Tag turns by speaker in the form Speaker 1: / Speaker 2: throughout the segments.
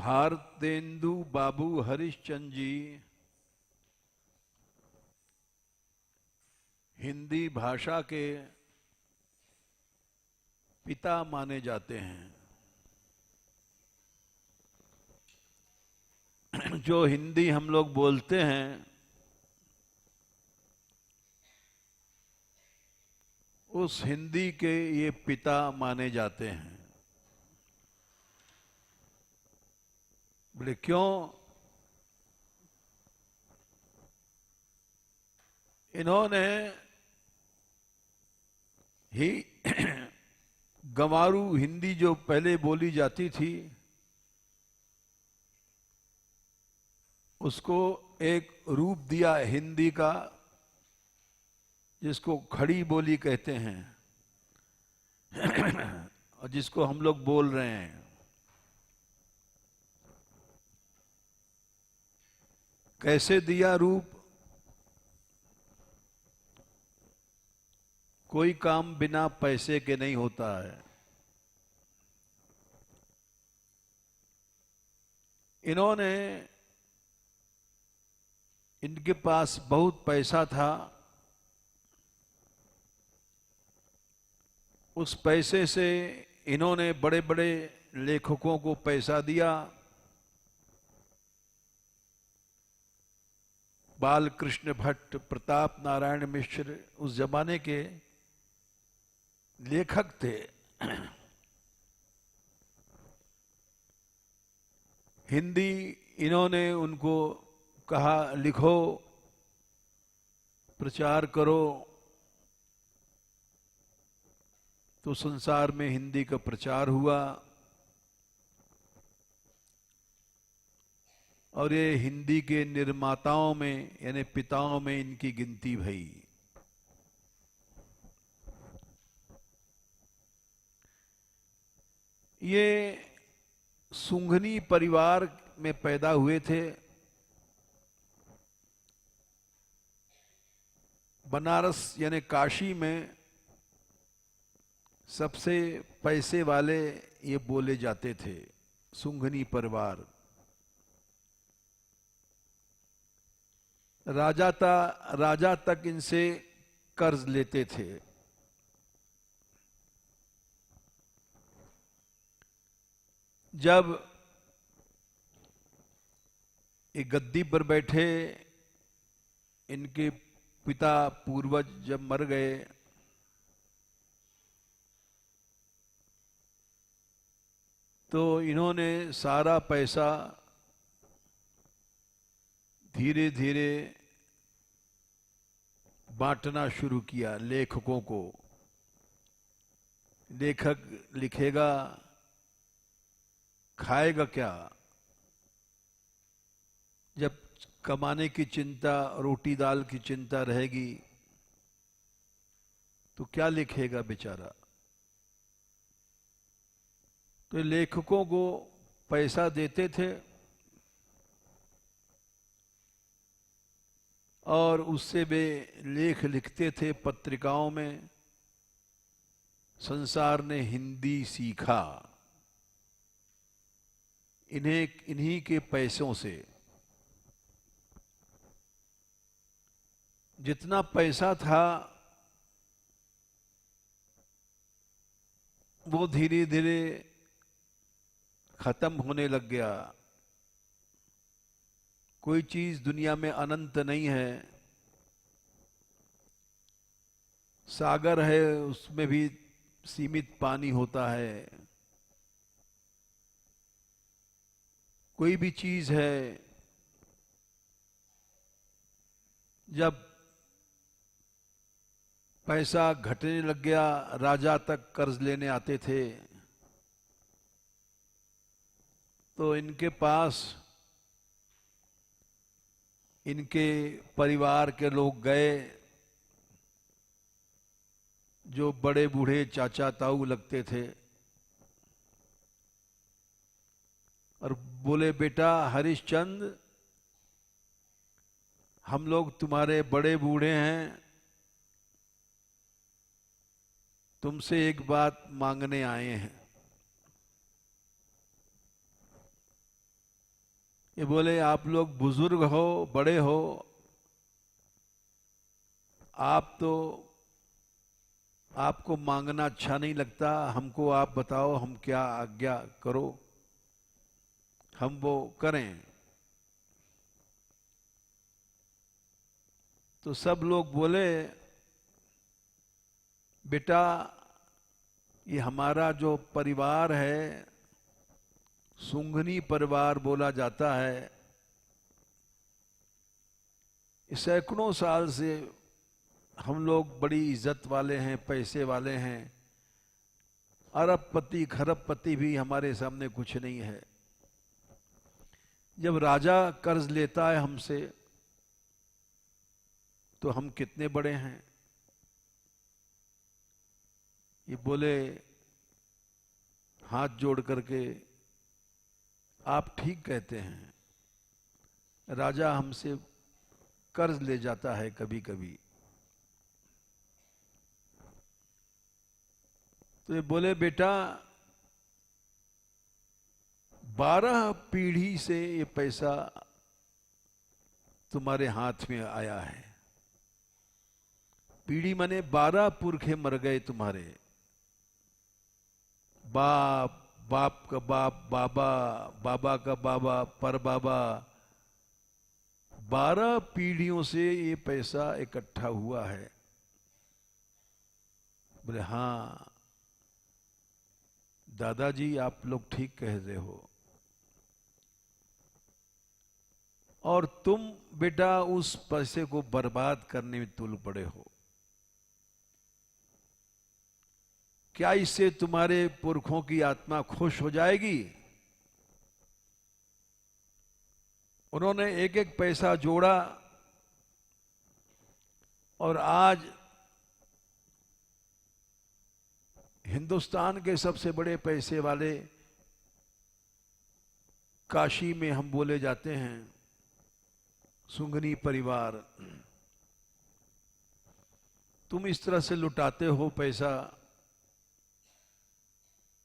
Speaker 1: भारतेंदु बाबू हरिश्चंद्र जी हिंदी भाषा के पिता माने जाते हैं। जो हिंदी हम लोग बोलते हैं उस हिंदी के ये पिता माने जाते हैं। बोले क्यों? इन्होंने ही गंवारू हिंदी जो पहले बोली जाती थी उसको एक रूप दिया हिंदी का, जिसको खड़ी बोली कहते हैं और जिसको हम लोग बोल रहे हैं। कैसे दिया रूप? कोई काम बिना पैसे के नहीं होता है। इन्होंने, इनके पास बहुत पैसा था, उस पैसे से इन्होंने बड़े बड़े लेखकों को पैसा दिया। बालकृष्ण भट्ट, प्रताप नारायण मिश्र उस जमाने के लेखक थे। हिंदी इन्होंने उनको कहा लिखो, प्रचार करो, तो संसार में हिंदी का प्रचार हुआ और ये हिंदी के निर्माताओं में यानी पिताओं में इनकी गिनती भई। ये सुंघनी परिवार में पैदा हुए थे। बनारस यानी काशी में सबसे पैसे वाले ये बोले जाते थे, सुंघनी परिवार। राजा तक इनसे कर्ज लेते थे। जब एक गद्दी पर बैठे, इनके पिता पूर्वज जब मर गए तो इन्होंने सारा पैसा धीरे धीरे बांटना शुरू किया लेखकों को। लेखक लिखेगा, खाएगा क्या? जब कमाने की चिंता, रोटी दाल की चिंता रहेगी तो क्या लिखेगा बेचारा? तो लेखकों को पैसा देते थे और उससे वे लेख लिखते थे पत्रिकाओं में। संसार ने हिंदी सीखा इन्हीं के पैसों से। जितना पैसा था वो धीरे धीरे खत्म होने लग गया। कोई चीज दुनिया में अनंत नहीं है। सागर है, उसमें भी सीमित पानी होता है। कोई भी चीज है, जब पैसा घटने लग गया, राजा तक कर्ज लेने आते थे, तो इनके पास इनके परिवार के लोग गए, जो बड़े बूढ़े चाचा ताऊ लगते थे, और बोले बेटा हरिश्चंद्र, हम लोग तुम्हारे बड़े बूढ़े हैं, तुमसे एक बात मांगने आए हैं। ये बोले आप लोग बुजुर्ग हो, बड़े हो, आप तो, आपको मांगना अच्छा नहीं लगता, हमको आप बताओ हम क्या आज्ञा करो, हम वो करें। तो सब लोग बोले बेटा ये हमारा जो परिवार है, सुंघनी परिवार बोला जाता है, सैकड़ों साल से हम लोग बड़ी इज्जत वाले हैं, पैसे वाले हैं, अरबपति खरबपति भी हमारे सामने कुछ नहीं है। जब राजा कर्ज लेता है हमसे तो हम कितने बड़े हैं। ये बोले हाथ जोड़ करके आप ठीक कहते हैं, राजा हमसे कर्ज ले जाता है कभी कभी। तो ये बोले बेटा 12 पीढ़ी से ये पैसा तुम्हारे हाथ में आया है। पीढ़ी माने 12 पुरखे मर गए तुम्हारे, बाप, बाप का बाप, बाबा, बाबा का बाबा, पर बाबा, 12 पीढ़ियों से ये पैसा इकट्ठा हुआ है। बोले हाँ दादाजी आप लोग ठीक कह रहे हो, और तुम बेटा उस पैसे को बर्बाद करने में तुल पड़े हो। क्या इससे तुम्हारे पुरखों की आत्मा खुश हो जाएगी? उन्होंने एक एक पैसा जोड़ा और आज हिंदुस्तान के सबसे बड़े पैसे वाले काशी में हम बोले जाते हैं सुंघनी परिवार। तुम इस तरह से लुटाते हो, पैसा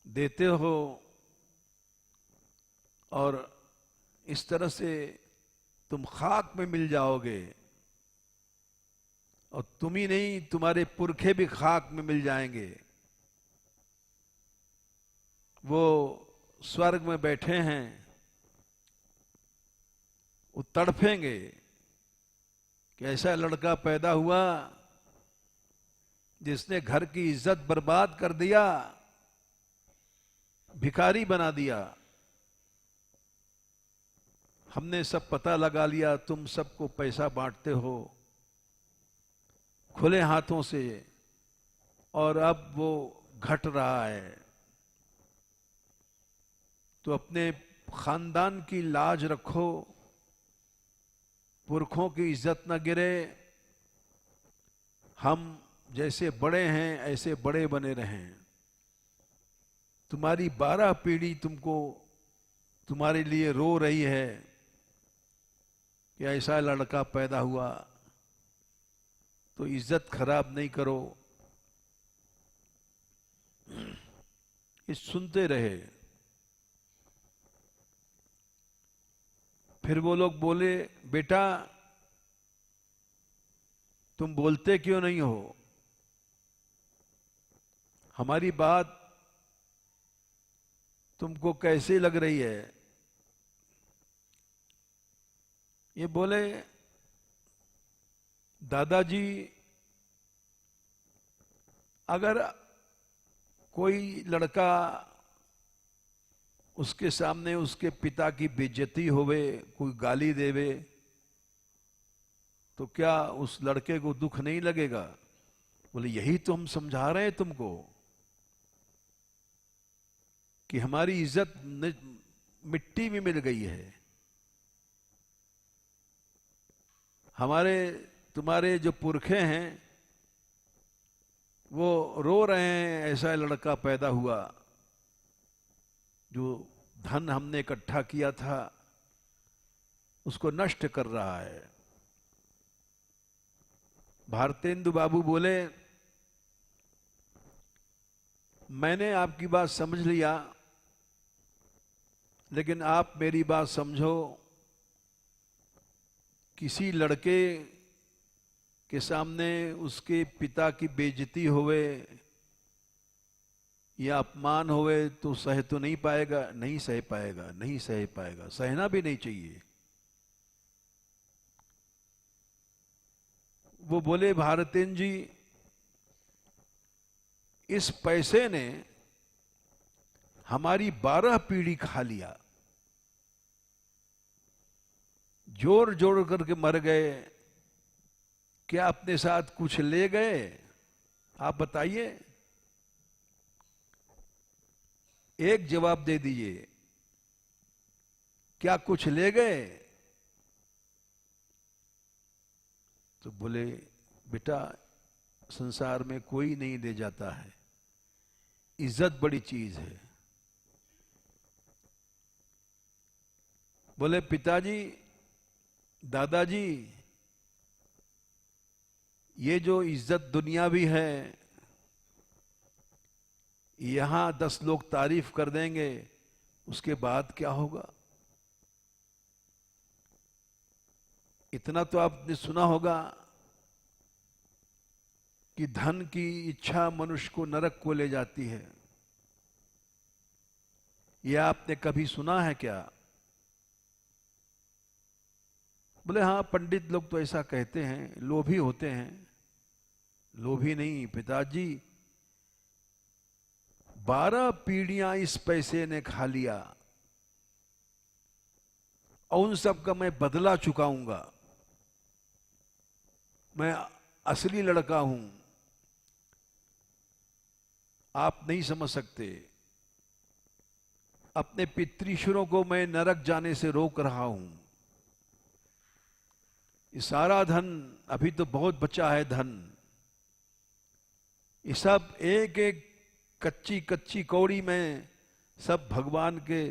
Speaker 1: देते हो और इस तरह से तुम खाक में मिल जाओगे, और तुम ही नहीं तुम्हारे पुरखे भी खाक में मिल जाएंगे। वो स्वर्ग में बैठे हैं, वो तड़फेंगे कि ऐसा लड़का पैदा हुआ जिसने घर की इज्जत बर्बाद कर दिया, भिखारी बना दिया। हमने सब पता लगा लिया, तुम सबको पैसा बांटते हो खुले हाथों से, और अब वो घट रहा है। तो अपने खानदान की लाज रखो, पुरखों की इज्जत न गिरे, हम जैसे बड़े हैं ऐसे बड़े बने रहें। तुम्हारी 12 पीढ़ी तुमको, तुम्हारे लिए रो रही है कि ऐसा लड़का पैदा हुआ, तो इज्जत खराब नहीं करो। ये सुनते रहे। फिर वो लोग बोले बेटा तुम बोलते क्यों नहीं हो, हमारी बात तुमको कैसी लग रही है? ये बोले दादाजी अगर कोई लड़का उसके सामने उसके पिता की बेइज्जती होवे, कोई गाली देवे, तो क्या उस लड़के को दुख नहीं लगेगा? बोले यही तो हम समझा रहे हैं तुमको कि हमारी इज्जत मिट्टी में मिल गई है। हमारे तुम्हारे जो पुरखे हैं वो रो रहे हैं ऐसा लड़का पैदा हुआ, जो धन हमने इकट्ठा किया था उसको नष्ट कर रहा है। भारतेंदु बाबू बोले मैंने आपकी बात समझ लिया, लेकिन आप मेरी बात समझो किसी लड़के के सामने उसके पिता की बेइज्जती होवे या अपमान होवे तो सह तो नहीं पाएगा, नहीं सह पाएगा, नहीं सह पाएगा, सहना भी नहीं चाहिए। वो बोले भारतेन जी, इस पैसे ने हमारी 12 पीढ़ी खा लिया, जोड़ जोड़ करके मर गए, क्या अपने साथ कुछ ले गए? आप बताइए, एक जवाब दे दीजिए, क्या कुछ ले गए? तो बोले बेटा, संसार में कोई नहीं ले जाता है, इज्जत बड़ी चीज है। बोले पिताजी, दादाजी, ये जो इज्जत दुनियावी है, यहां 10 लोग तारीफ कर देंगे, उसके बाद क्या होगा? इतना तो आपने सुना होगा कि धन की इच्छा मनुष्य को नरक को ले जाती है। यह आपने कभी सुना है क्या? बोले हाँ, पंडित लोग तो ऐसा कहते हैं, लोभी होते हैं। लोभी नहीं पिताजी, 12 पीढ़ियां इस पैसे ने खा लिया और उन सब का मैं बदला चुकाऊंगा। मैं असली लड़का हूं, आप नहीं समझ सकते। अपने पितृश्वरों को मैं नरक जाने से रोक रहा हूं। ये सारा धन, अभी तो बहुत बचा है धन, ये सब एक एक कच्ची कच्ची कौड़ी में सब भगवान के,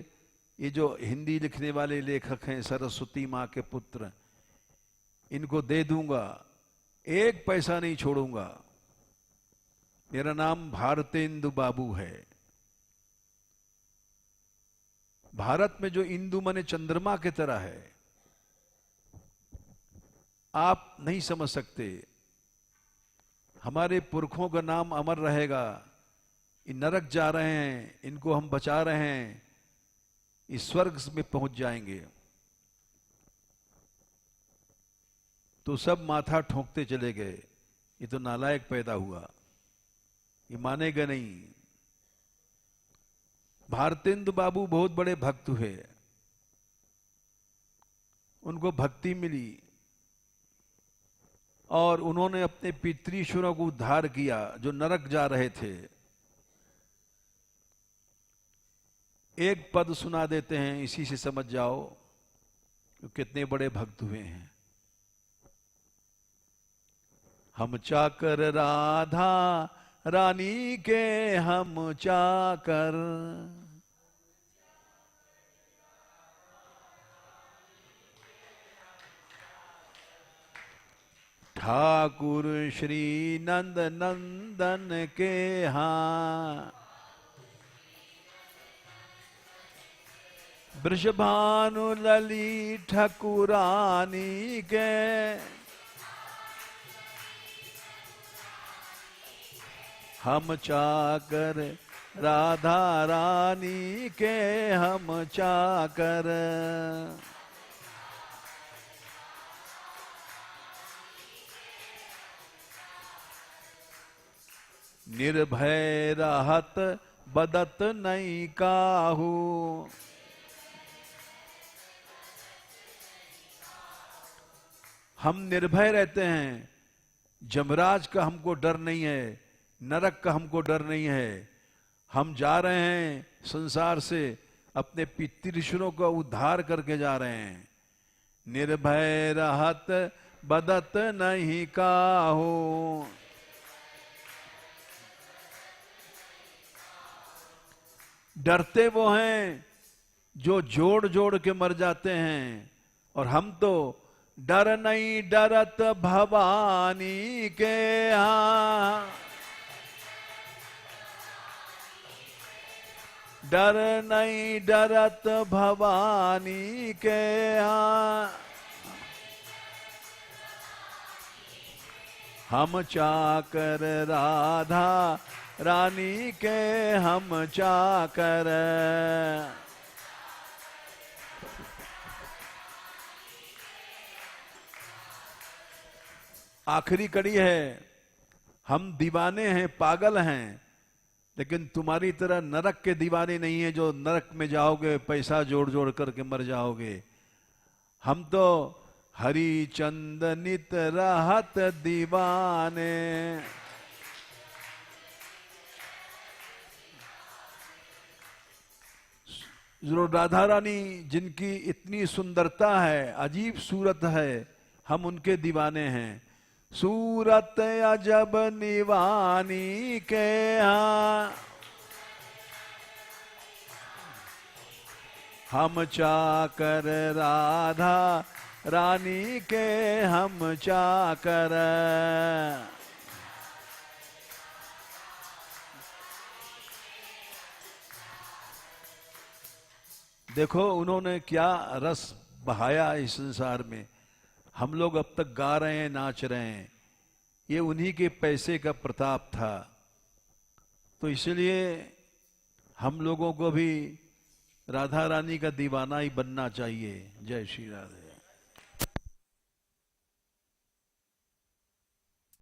Speaker 1: ये जो हिंदी लिखने वाले लेखक हैं, सरस्वती माँ के पुत्र, इनको दे दूंगा, एक पैसा नहीं छोड़ूंगा। मेरा नाम भारतेंदु बाबू है। भारत में जो इंदु माने चंद्रमा की तरह है, आप नहीं समझ सकते। हमारे पुरखों का नाम अमर रहेगा। ये नरक जा रहे हैं, इनको हम बचा रहे हैं, इस स्वर्ग में पहुंच जाएंगे। तो सब माथा ठोंकते चले गए, ये तो नालायक पैदा हुआ, ये मानेगा नहीं। भारतेंदु बाबू बहुत बड़े भक्त हुए, उनको भक्ति मिली और उन्होंने अपने पितृश्वरों को उद्धार किया जो नरक जा रहे थे। एक पद सुना देते हैं, इसी से समझ जाओ कि कितने बड़े भक्त हुए हैं। हम चाकर राधा रानी के, हम चाकर ठाकुर श्री नंद नंदन के, हाँ वृषभानु लली ठकुरानी के, हम चाकर राधा रानी के, हम चाकर। निर्भय रहत बदत नहीं काहू, हम निर्भय रहते हैं। जमराज का हमको डर नहीं है, नरक का हमको डर नहीं है। हम जा रहे हैं संसार से, अपने पितृश्वरों का उद्धार करके जा रहे हैं। निर्भय रहत बदत नहीं काहू, डरते वो हैं जो जोड़ जोड़ के मर जाते हैं, और हम तो डर नहीं डरत भवानी के, हाँ डर नहीं डरत भवानी के, हाँ हम चाकर राधा रानी के हम चाकर। आखिरी कड़ी है, हम दीवाने हैं, पागल हैं, लेकिन तुम्हारी तरह नरक के दीवाने नहीं है जो नरक में जाओगे पैसा जोड़ जोड़ करके मर जाओगे। हम तो हरि चंद नित रहत दीवाने। जो राधा रानी जिनकी इतनी सुंदरता है, अजीब सूरत है, हम उनके दीवाने हैं। सूरत अजब निवानी के यहाँ हम चाकर राधा रानी के हम चाकर। देखो उन्होंने क्या रस बहाया इस संसार में। हम लोग अब तक गा रहे हैं, नाच रहे हैं, ये उन्हीं के पैसे का प्रताप था। तो इसलिए हम लोगों को भी राधा रानी का दीवाना ही बनना चाहिए। जय श्री राधे।